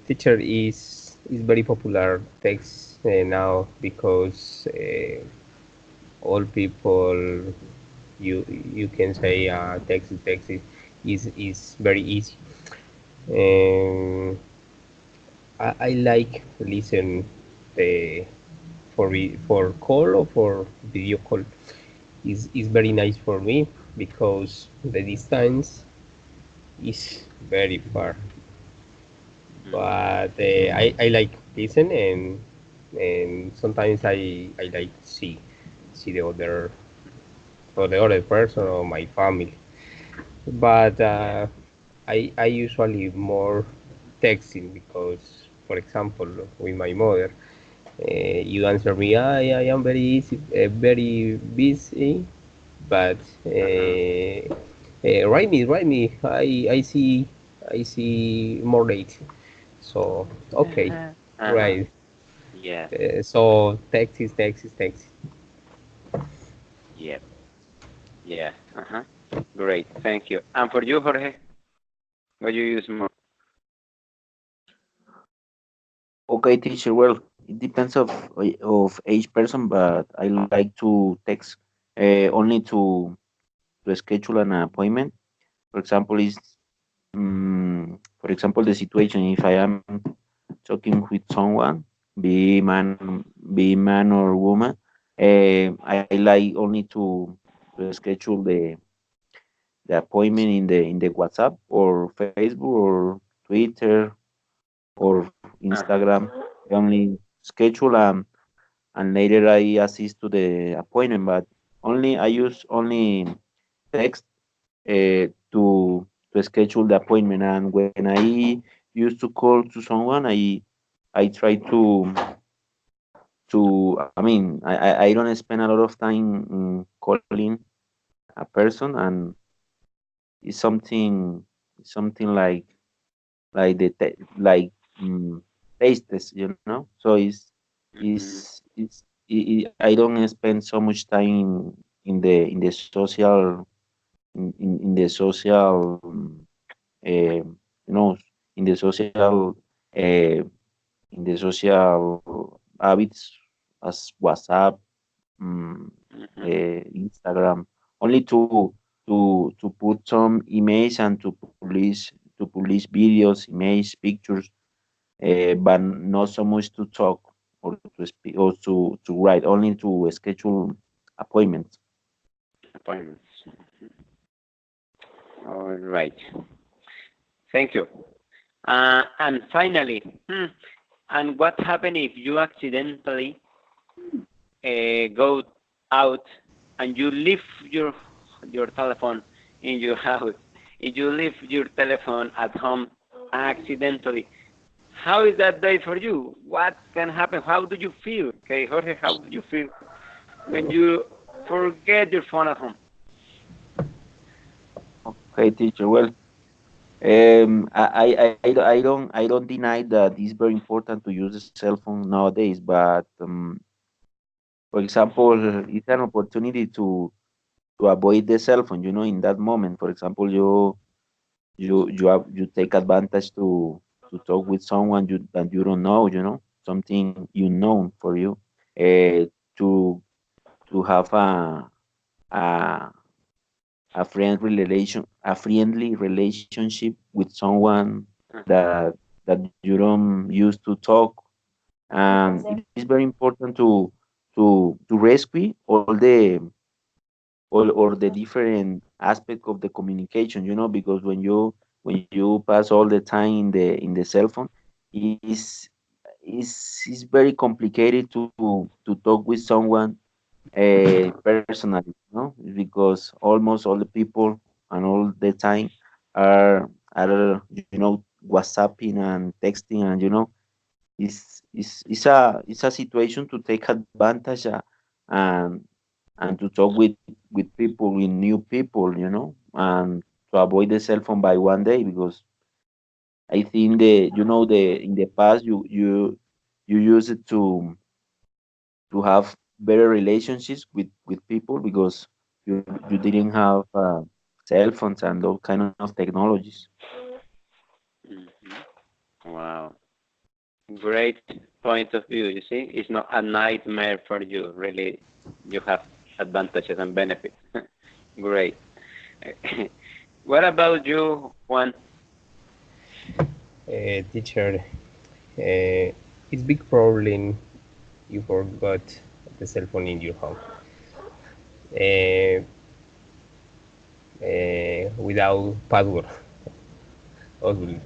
Teacher is very popular text now because all people you can say text is very easy. Um, I like listen the for call or for video call is very nice for me because the distance is very far. But I like listen and sometimes I like see the other person or my family. But I usually more texting because, for example, with my mother, you answer me, I am very easy, very busy, but write me. I see more late. So okay, Uh-huh. right. Yeah, So text is text. yeah, yeah. Uh-huh. Great, thank you. And for you, Jorge, what do you use more? Okay, teacher. Well, it depends of each person, but I like to text only to schedule an appointment. For example, for example, the situation if I am talking with someone, be man or woman, I like only to schedule the appointment in the WhatsApp or Facebook or Twitter or Uh-huh. Instagram. I only schedule and later I assist to the appointment, but only I use only text to schedule the appointment. And when I used to call to someone, I try I don't spend a lot of time calling a person, and it's something like tastes, so Mhm. I don't spend so much time in the social in the social you know in the social uh, in the social habits as WhatsApp, Mhm. Instagram, only to put some images and to publish videos, images, pictures, but not so much to talk or to speak or to write, only to schedule appointments. Appointments. All right. Thank you. And finally, and what happens if you accidentally go out and you leave your telephone in your house? If you leave your telephone at home accidentally, how is that day for you? What can happen? How do you feel? Okay, Jorge, how do you feel when you forget your phone at home? Okay, teacher. Well, I don't deny that it's very important to use the cell phone nowadays, but for example, it's an opportunity to avoid the cell phone. In that moment, for example, you take advantage to talk with someone that you don't know. Something unknown for you. To have a a friendly relationship with someone Uh-huh. that you don't used to talk. And it is very important to rescue all the different aspect of the communication, because when you pass all the time in the cell phone, is very complicated to talk with someone personally, because almost all the people and all the time are WhatsApping and texting, and it's a situation to take advantage, and and to talk with people, with new people, and to avoid the cell phone by one day, because I think the in the past you use it to have better relationships with people, because you didn't have cell phones and those kind of technologies. Mhm. Wow. Great point of view. You see, it's not a nightmare for you. Really, you have advantages and benefits. Great. What about you, Juan? Teacher, it's big problem you forgot the cell phone in your home. Uh, without password, obviously.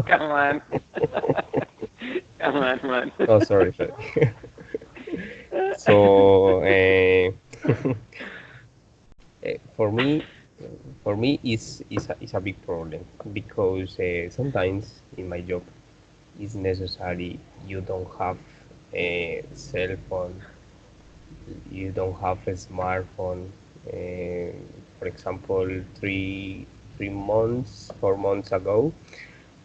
Come on. Come on, man. Oh, sorry, sorry. So for me, is a big problem because sometimes in my job it's necessary you don't have a cell phone, you don't have a smartphone. Uh, for example, 3 months, 4 months ago,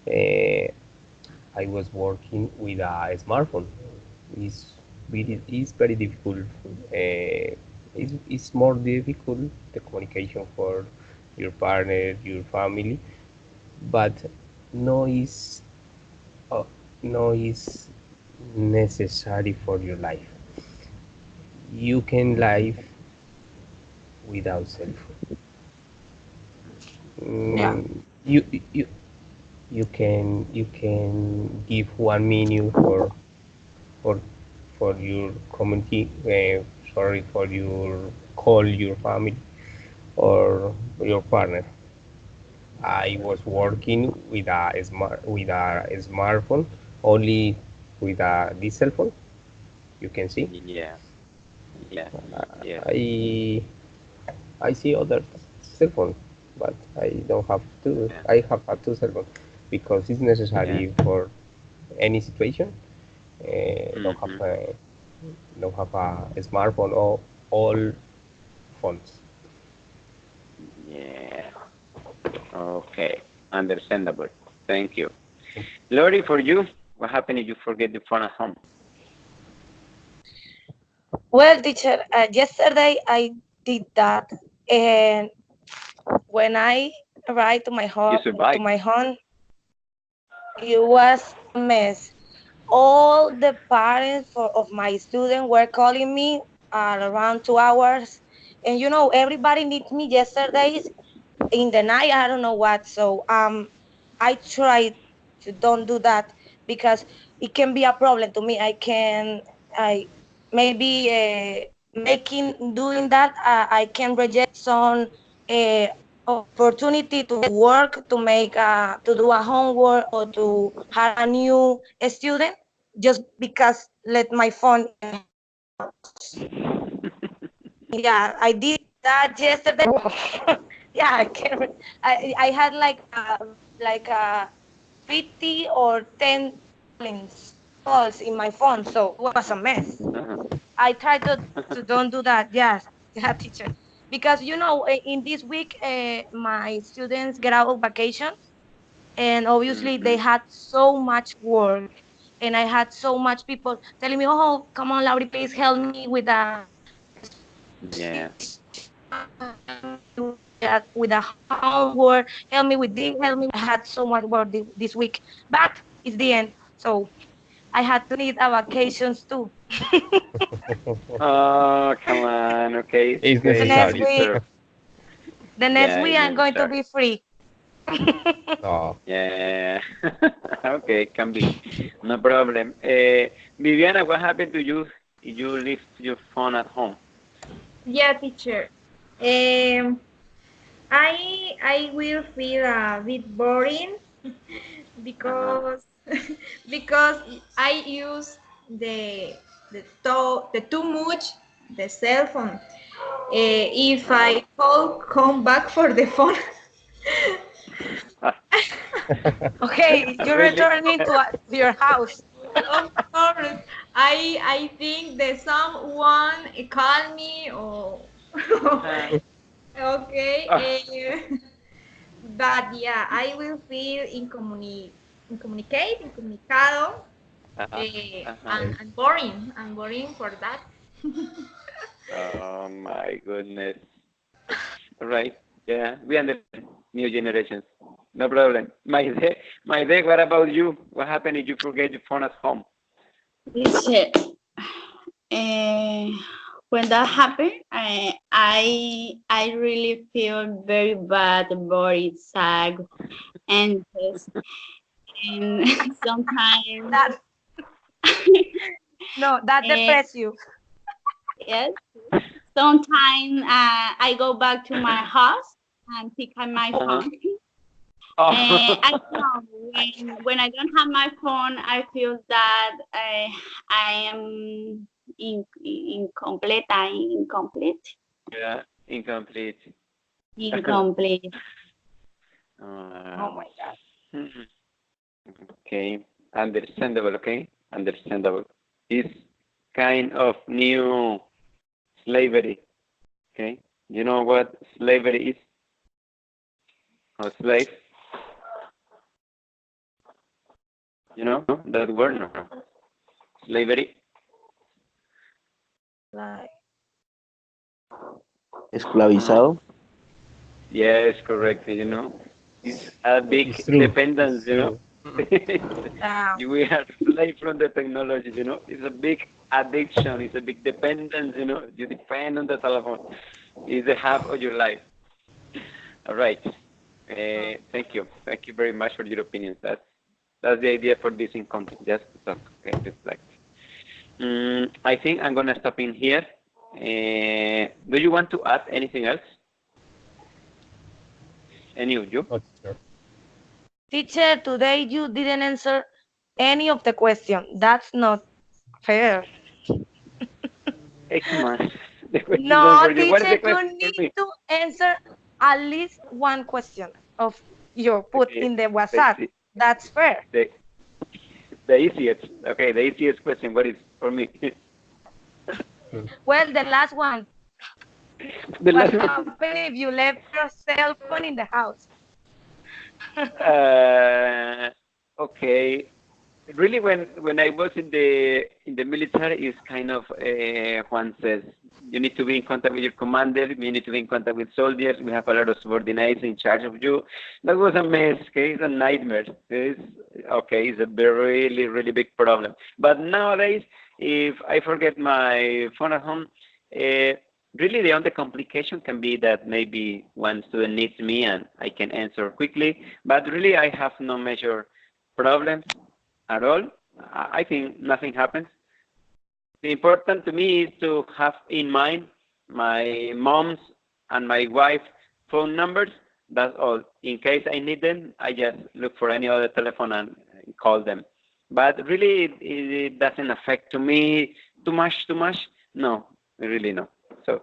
uh, I was working with a smartphone. It's very difficult. It's more difficult the communication for your partner, your family, but no is uh, no is necessary for your life. You can live without cell phone. Yeah. You you can give 1 minute for for your community. Sorry, for your call your family or your partner. I was working with a smartphone only with a this cell phone. You can see. Yeah, yeah, yeah, I I see other cell phone, but I don't have two. yeah, I have a two cell phone because it's yeah. necessary for any situation. Don't have Hmm. a smartphone or all phones. Yeah. Okay. Understandable. Thank you. Lori, for you, what happened if you forget the phone at home? Well, teacher, yesterday I did that, and when I arrived You survived. to my home, it was a mess. All the parents of my student were calling me at around 2 hours, and everybody needs me yesterday in the night. I don't know what. So I tried to don't do that because it can be a problem to me. I maybe making doing that. I can reject some uh, opportunity to work, to make to do a homework, or to have a new student just because let my phone. Yeah, I did that yesterday. Yeah, I can. I had like 50 or 10 calls in my phone, so it was a mess. Uh-huh. I tried to don't do that. Yes, yeah, teacher, because in this week my students get out of vacation, and obviously they Hmm. had so much work, and I had so much people telling me, "Oh, come on, Laurie, please help me with Yeah. with a homework, help me with this, help me." I had so much work this week, but it's the end. So I had to need a vacations too. Oh, come on. Okay, it's It's the okay. You next necessary. week, deserve. the next Yeah, week it's I'm going to necessary. be free. Oh, Yeah. Okay, can be. No problem. Viviana, what happened to you if you leave your phone at home? Yeah, teacher. Um, I will feel a bit boring Uh-huh. because because I use the too much the cell phone. If Uh-huh. I call come back for the phone, Okay, you're Really? returning to your house. of course, I think that someone call me or Uh, okay. oh, But yeah, I will feel incomunicado, uh-huh. Uh-huh. and boring. I'm boring for that. Oh my goodness. All right. Yeah, we understand. New generations. No problem. My day, what about you? What happened if you forget your phone at home? Teacher, when that happened, I really feel very bad, very sad, and and sometimes That no, that eh, depress you. yes, sometimes I go back to my house and pick up my Uh-huh. phone. Oh. I don't know, when I don't have my phone, I feel that I am incomplete. Yeah, incomplete. Incomplete. Oh my God. Hmm. Okay, understandable. Okay, understandable. It's kind of new slavery. Okay, you know what slavery is? Or slave? You know that word? No. Slavery. Like, Esclavizado. Yes, correct. You know, it's a It's big true. dependence. It's You know, true. we are slave from the technology. You know, it's a big addiction. It's a big dependence. You know, you depend on the telephone. It's the half of your life. All right. Thank you. Thank you very much for your opinions. That's the idea for this in content. Just to talk. Okay, reflect. I think I'm gonna stop in here. Do you want to add anything else? Any of you? Not sure. teacher, today you didn't answer any of the question. That's not fair. Hey, come on. The question is No, for you. What is teacher, the you question for need me? to answer at least one question of your put Okay, in the the, WhatsApp. That's fair. the, the easiest. Okay, the easiest question. What is for me? Mm. Well, the last one. The What last one. happened if you left your cell phone in the house? Okay. Really, when I was in the military, is kind of Juan says you need to be in contact with your commander. You need to be in contact with soldiers. We have a lot of subordinates in charge of you. That was a mess. Okay, it's a nightmare. It's okay. It's a really really big problem. But nowadays, if I forget my phone at home, uh, really the only complication can be that maybe one student needs me and I can answer quickly. But really, I have no major problems at all. I think nothing happens. The important to me is to have in mind my mom's and my wife's phone numbers. That's all. In case I need them, I just look for any other telephone and call them. But really, it doesn't affect to me too much. Too much? No, really no. So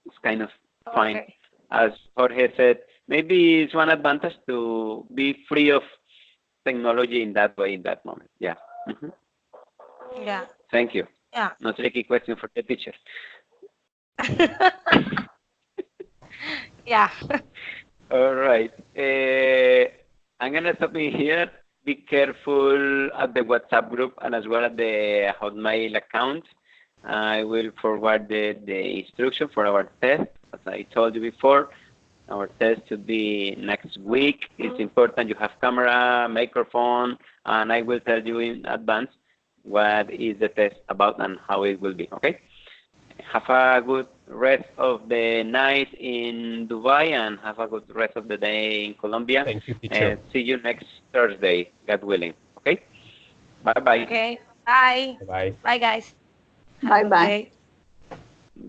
it's kind of fine. Okay. As Jorge said, maybe it's one advantage to be free of technology in that way in that moment. Yeah. Mhm. Yeah. Thank you. Yeah. No tricky question for the teacher. Yeah. All right. I'm gonna stop in here. Be careful at the WhatsApp group and as well at the Hotmail account. I will forward the instruction for our test. As I told you before, our test should be next week. It's important you have camera, microphone, and I will tell you in advance what is the test about and how it will be. Okay? Have a good rest of the night in Dubai and have a good rest of the day in Colombia. Thank you, teacher. See you next Thursday, God willing. Okay? Bye bye. Okay. Bye. Bye. Bye, guys. Have a Bye good bye. day.